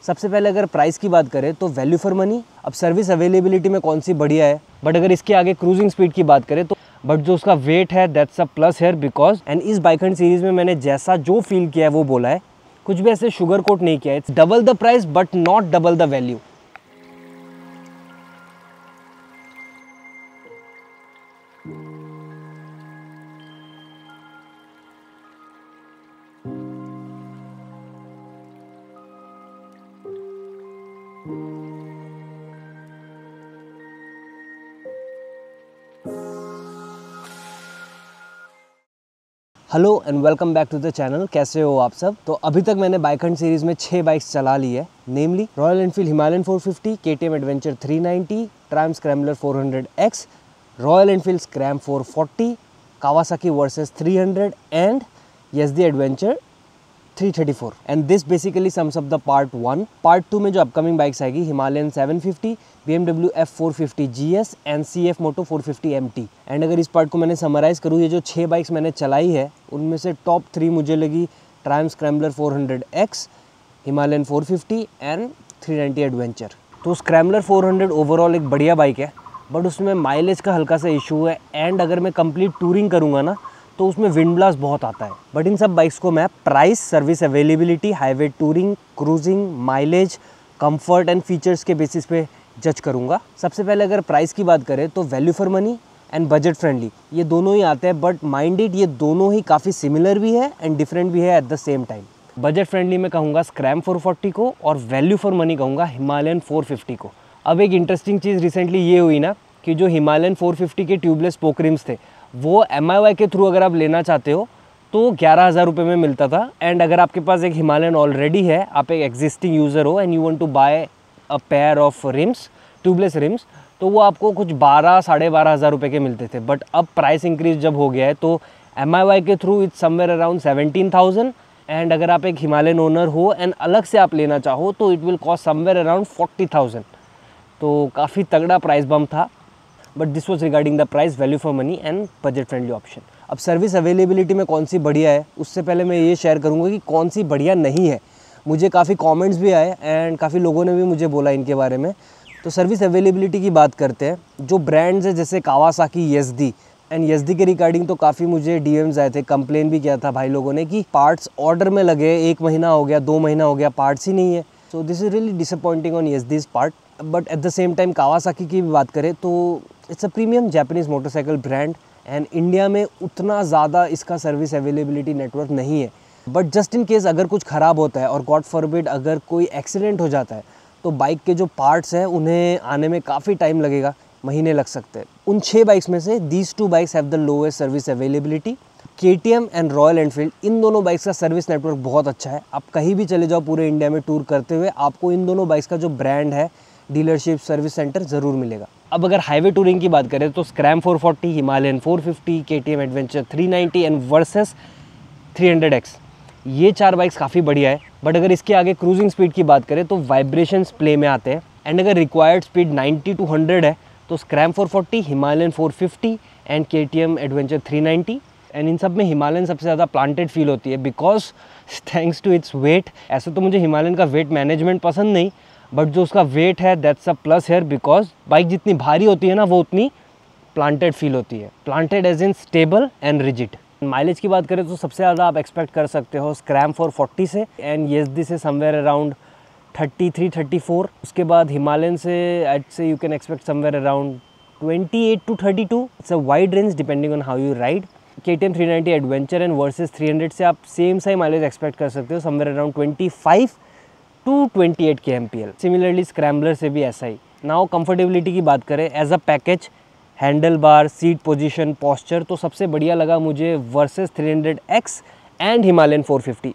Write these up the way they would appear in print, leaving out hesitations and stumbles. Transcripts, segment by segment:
सबसे पहले अगर प्राइस की बात करें तो वैल्यू फॉर मनी। अब सर्विस अवेलेबिलिटी में कौन सी बढ़िया है, बट अगर इसके आगे क्रूजिंग स्पीड की बात करें तो बट जो उसका वेट है दैट्स अ प्लस है बिकॉज एंड इस बाइक हंट सीरीज में मैंने जैसा जो फील किया है वो बोला है, कुछ भी ऐसे शुगर कोट नहीं किया है। It's double the price but not double the value. Hello and welcome back to the channel. कैसे हो आप सब। तो अभी तक मैंने बाइक हंट सीरीज़ में 6 बाइक्स चला ली है, namely Royal Enfield Himalayan 450, KTM Adventure 390, Triumph Scrambler 400X, Royal Enfield Scram 440, Kawasaki Versys 300 and YSD Adventure 334। And this basically sums up the part 1। Part 2 में जो अपकमिंग बाइक्स आएगी Himalayan 750, BMW F450 GS and CF Moto 450 MT। And अगर इस part को मैंने summarise करूँ, ये जो 6 बाइक्स मैंने चलाई है उनमें से टॉप 3 मुझे लगी Triumph Scrambler 400X, Himalayan 450 and 390 adventure. तो स्क्रैम्बलर 400 ओवरऑल एक बढ़िया बाइक है, बट उसमें माइलेज का हल्का सा इशू है। एंड अगर मैं कंप्लीट टूरिंग करूँगा ना तो उसमें विंड ब्लास्ट बहुत आता है। बट इन सब बाइक्स को मैं price, service availability, highway touring, cruising, mileage, comfort and features के बेसिस पे जज करूँगा। सबसे पहले अगर प्राइस की बात करें तो value for money and budget friendly ये दोनों ही आते हैं, बट माइंडेड ये दोनों ही काफ़ी सिमिलर भी है एंड डिफरेंट भी है at the same time. Budget friendly में कहूँगा स्क्रैम 440 को और वैल्यू फॉर मनी कहूँगा हिमालयन 450 को। अब एक इंटरेस्टिंग चीज़ रिसेंटली ये हुई ना कि जो हिमालयन 450 के ट्यूबलेस स्पोक रिम्स थे वो MIY के थ्रू अगर आप लेना चाहते हो तो 11,000 रुपये में मिलता था। एंड अगर आपके पास एक हिमालयन ऑलरेडी है, आप एक एग्जिस्टिंग यूज़र हो and you want to buy a pair of rims, tubeless rims, तो वो आपको कुछ 12,000-12,500 रुपये के मिलते थे। बट अब प्राइस इंक्रीज जब हो गया है तो MIY के through it's somewhere around 17,000। And अगर आप एक हिमालयन ओनर हो एंड अलग से आप लेना चाहो तो it will cost somewhere around 40,000। तो काफ़ी तगड़ा प्राइस बम था, but this was regarding the price, value for money and budget friendly option. अब सर्विस अवेलेबिलिटी में कौन सी बढ़िया है उससे पहले मैं ये शेयर करूँगा कि कौन सी बढ़िया नहीं है। मुझे काफ़ी कमेंट्स भी आए एंड काफ़ी लोगों ने भी मुझे बोला इनके बारे में। तो सर्विस अवेलेबिलिटी की बात करते हैं। जो ब्रांड्स है जैसे कावासाकी, YSD एंड YSD के रिगार्डिंग तो काफ़ी मुझे DMs आए थे, कंप्लेन भी किया था भाई लोगों ने कि पार्ट्स ऑर्डर में लगे 1 महीना हो गया, 2 महीना हो गया, पार्ट्स ही नहीं है। So this is really disappointing on YSD's part. But at the same time Kawasaki की भी बात करें तो it's a premium Japanese motorcycle brand and India में उतना ज़्यादा इसका सर्विस अवेलेबिलिटी नेटवर्क नहीं है। बट जस्ट इन केस अगर कुछ ख़राब होता है और गॉड फॉरबिड अगर कोई एक्सीडेंट हो जाता है तो बाइक के जो पार्ट्स हैं उन्हें आने में काफ़ी टाइम लगेगा, महीने लग सकते हैं। उन 6 बाइक्स में से these 2 bikes have the lowest service availability. KTM and Royal Enfield, इन दोनों बाइक्स का सर्विस नेटवर्क बहुत अच्छा है। आप कहीं भी चले जाओ पूरे इंडिया में टूर करते हुए, आपको इन दोनों बाइक्स का जो ब्रांड है, डीलरशिप, सर्विस सेंटर ज़रूर मिलेगा। अब अगर हाईवे टूरिंग की बात करें तो Scram 440, Himalayan 450, KTM adventure 390 and versus 300X, ये 4 बाइक्स काफ़ी बढ़िया है। बट अगर इसके आगे क्रूजिंग स्पीड की बात करें तो वाइब्रेशंस प्ले में आते हैं। एंड अगर रिक्वायर्ड स्पीड 90 to 100 है तो Scram 440, Himalayan 450 and KTM adventure 390। And इन सब में हिमालयन सबसे ज़्यादा प्लांटेड फील होती है because thanks to its weight. ऐसे तो मुझे हिमालयन का वेट मैनेजमेंट पसंद नहीं, बट जो उसका वेट है दैट्स अ प्लस है बिकॉज बाइक जितनी भारी होती है ना वो उतनी प्लांटेड फील होती है। Planted as in stable and rigid. Mileage की बात करें तो सबसे ज़्यादा आप एक्सपेक्ट कर सकते हो स्क्रैम 440 से एंड YSD से समवेयर अराउंड 33-34। उसके बाद हिमालयन से I'd say you can expect somewhere around 28 to 32। It's a wide range depending on how you ride. KTM 390 adventure and versus 300 से आप सेम सा ही माइलेज एक्सपेक्ट कर सकते हो, somewhere around 25 to 28 kmpl। Similarly scrambler से भी ऐसा ही। नाउ कंफर्टेबिलिटी की बात करें as a package, handle bar, seat position, posture, तो सबसे बढ़िया लगा मुझे versus 300X and Himalayan 450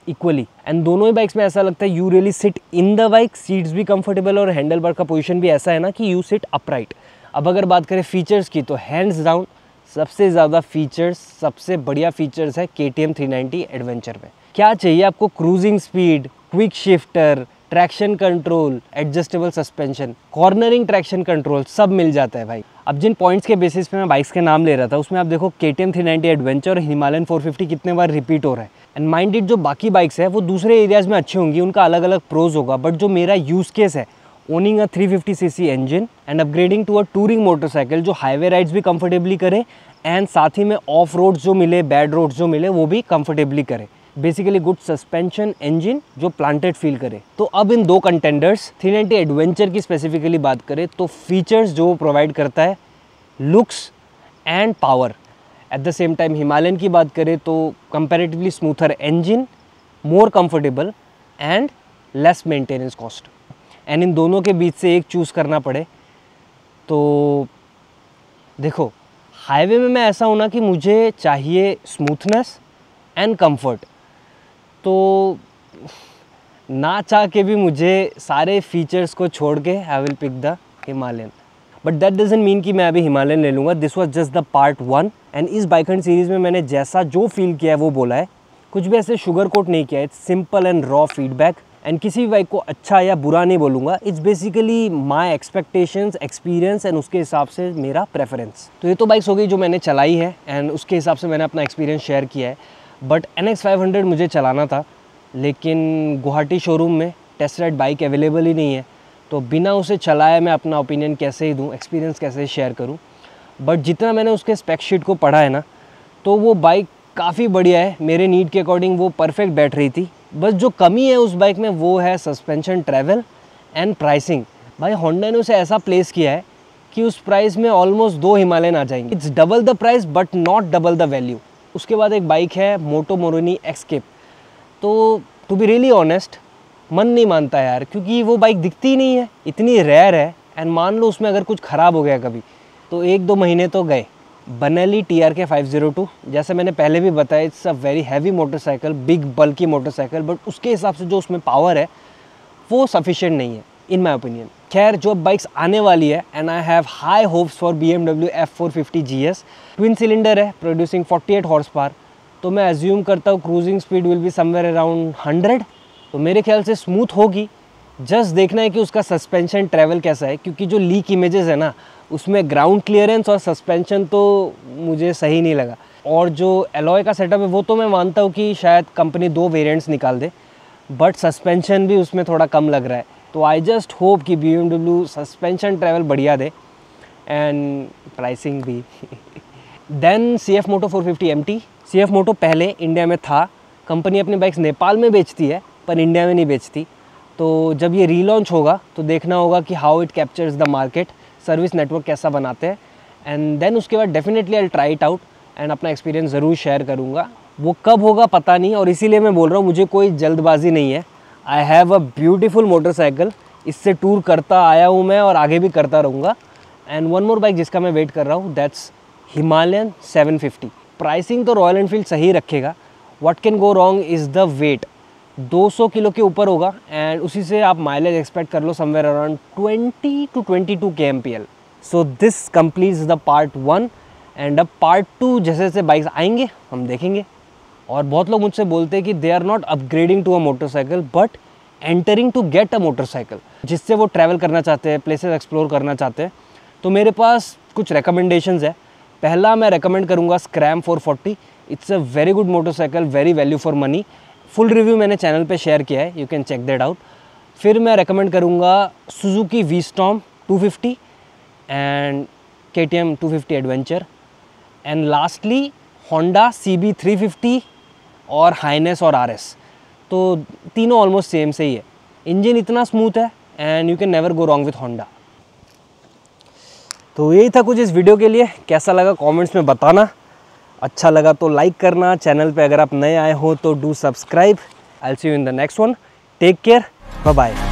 equally. And दोनों ही बाइक्स में ऐसा लगता है you really sit in the bike, seats भी कंफर्टेबल और हैंडल बार का पोजीशन भी ऐसा है ना कि यू सिट अपराइट। अब अगर बात करें फीचर्स की तो हैंड्स डाउन सबसे ज़्यादा फीचर्स, सबसे बढ़िया फीचर्स है KTM 390 एडवेंचर में। क्या चाहिए आपको, cruising speed, quick shifter, traction control, adjustable suspension, cornering traction control सब मिल जाता है भाई। अब जिन पॉइंट्स के बेसिस पे मैं बाइक्स के नाम ले रहा था उसमें आप देखो KTM 390 एडवेंचर और हिमालयन 450 कितने बार रिपीट हो रहा है। एंड माइंड इट, जो बाकी बाइक्स है वो दूसरे एरियाज़ में अच्छी होंगी, उनका अलग अलग प्रोज होगा, बट जो मेरा यूज़ केस है owning a 350cc engine and upgrading to a touring motorcycle जो हाईवे राइड्स भी कंफर्टेबली करे एंड साथ ही में ऑफ रोड्स जो मिले, बैड रोड्स जो मिले वो भी कंफर्टेबली करे। बेसिकली गुड सस्पेंशन इंजन जो प्लांटेड फील करे। तो अब इन दो कंटेंडर्स 390 एडवेंचर की स्पेसिफिकली बात करें तो फीचर्स जो प्रोवाइड करता है, looks and power. At the same time Himalayan की बात करें तो comparatively smoother engine, more comfortable and less maintenance cost. And in दोनों के बीच से एक चूज़ करना पड़े तो देखो, हाईवे में मैं ऐसा हूँ ना कि मुझे चाहिए स्मूथनेस एंड कंफर्ट, तो ना चाह के भी मुझे सारे फीचर्स को छोड़ के I will pick the Himalayan. But that doesn't mean कि मैं अभी हिमालयन ले लूँगा। This was just the part 1 and इस बाइकहंट सीरीज़ में मैंने जैसा जो फील किया है वो बोला है, कुछ भी ऐसे शुगर कोट नहीं किया है। It's simple and raw feedback and किसी भी बाइक को अच्छा या बुरा नहीं बोलूँगा। It's basically my expectations, experience and उसके हिसाब से मेरा प्रेफरेंस। तो ये तो बाइक्स हो गई जो मैंने चलाई है एंड उसके हिसाब से मैंने अपना एक्सपीरियंस शेयर किया है। बट NX 500 मुझे चलाना था, लेकिन गुवाहाटी शोरूम में टेस्ट राइड बाइक अवेलेबल ही नहीं है, तो बिना उसे चलाए मैं अपना ओपिनियन कैसे ही दूँ, एक्सपीरियंस कैसे शेयर करूँ। बट जितना मैंने उसके स्पेक शीट को पढ़ा है ना, तो वो बाइक काफ़ी बढ़िया है, मेरे नीड के अकॉर्डिंग वो परफेक्ट बैठ रही थी। बस जो कमी है उस बाइक में वो है सस्पेंशन ट्रैवल एंड प्राइसिंग। भाई होंडा ने उसे ऐसा प्लेस किया है कि उस प्राइस में ऑलमोस्ट 2 हिमालयन आ जाएंगे। It's double the price but not double the value. उसके बाद एक बाइक है मोटो मोरिनी एक्सकेप, तो टू बी रियली ऑनेस्ट मन नहीं मानता यार, क्योंकि वो बाइक दिखती ही नहीं है, इतनी रेयर है। एंड मान लो उसमें अगर कुछ ख़राब हो गया कभी तो 1-2 महीने तो गए। बनेली TRK 502, जैसे मैंने पहले भी बताया, it's a very heavy motorcycle, big bulky motorcycle, but उसके हिसाब से जो उसमें पावर है वो सफिशिएंट नहीं है इन माई ओपिनियन। खैर, जो बाइक्स आने वाली है and I have high hopes for BMW F450 GS। Twin cylinder है, प्रोड्यूसिंग 48 हॉर्स पावर, तो मैं एज्यूम करता हूँ cruising speed will be somewhere around 100, तो मेरे ख्याल से स्मूथ होगी। जस्ट देखना है कि उसका सस्पेंशन ट्रैवल कैसा है, क्योंकि जो लीक इमेजेस है ना उसमें ग्राउंड क्लियरेंस और सस्पेंशन तो मुझे सही नहीं लगा। और जो एलॉय का सेटअप है वो तो मैं मानता हूँ कि शायद कंपनी 2 वेरिएंट्स निकाल दे, बट सस्पेंशन भी उसमें थोड़ा कम लग रहा है। तो आई जस्ट होप कि BMW सस्पेंशन ट्रैवल बढ़िया दे एंड प्राइसिंग भी। Then CF Moto 450 MT। CF Moto पहले इंडिया में था, कंपनी अपनी बाइक्स नेपाल में बेचती है पर इंडिया में नहीं बेचती। तो जब ये रीलॉन्च होगा तो देखना होगा कि how it captures the market, service network कैसा बनाते हैं, एंड देन उसके बाद definitely I try it out and अपना एक्सपीरियंस ज़रूर शेयर करूँगा। वो कब होगा पता नहीं, और इसीलिए मैं बोल रहा हूँ मुझे कोई जल्दबाजी नहीं है। I have a beautiful motorcycle, इससे टूर करता आया हूँ मैं और आगे भी करता रहूँगा। एंड वन मोर बाइक जिसका मैं वेट कर रहा हूँ, दैट्स हिमालयन 750। प्राइसिंग तो रॉयल एनफील्ड सही रखेगा, what can go wrong is the weight. 200 kilo के ऊपर होगा एंड उसी से आप माइलेज एक्सपेक्ट कर लो somewhere around 20 to 22 kmpl। So this completes the part 1 and अब पार्ट 2 जैसे जैसे बाइक्स आएंगे हम देखेंगे। और बहुत लोग मुझसे बोलते हैं कि they are not upgrading to a motorcycle but entering to get a motorcycle, जिससे वो ट्रैवल करना चाहते हैं, प्लेसेस एक्सप्लोर करना चाहते हैं। तो मेरे पास कुछ रिकमेंडेशंस है। पहला मैं रेकमेंड करूँगा Scram 440। It's a very good motorcycle, very value for money. Full review मैंने चैनल पे शेयर किया है, you can check that out. फिर मैं रेकमेंड करूँगा Suzuki V-Storm 250 and KTM 250 adventure and lastly Honda CB 350 और हाइनेस और RS। तो तीनों ऑलमोस्ट सेम से ही है, इंजन इतना स्मूथ है and you can never go wrong with Honda. तो यही था कुछ इस वीडियो के लिए। कैसा लगा कमेंट्स में बताना, अच्छा लगा तो लाइक करना। चैनल पे अगर आप नए आए हो तो do subscribe. I will see you in the next one. Take care, bye bye.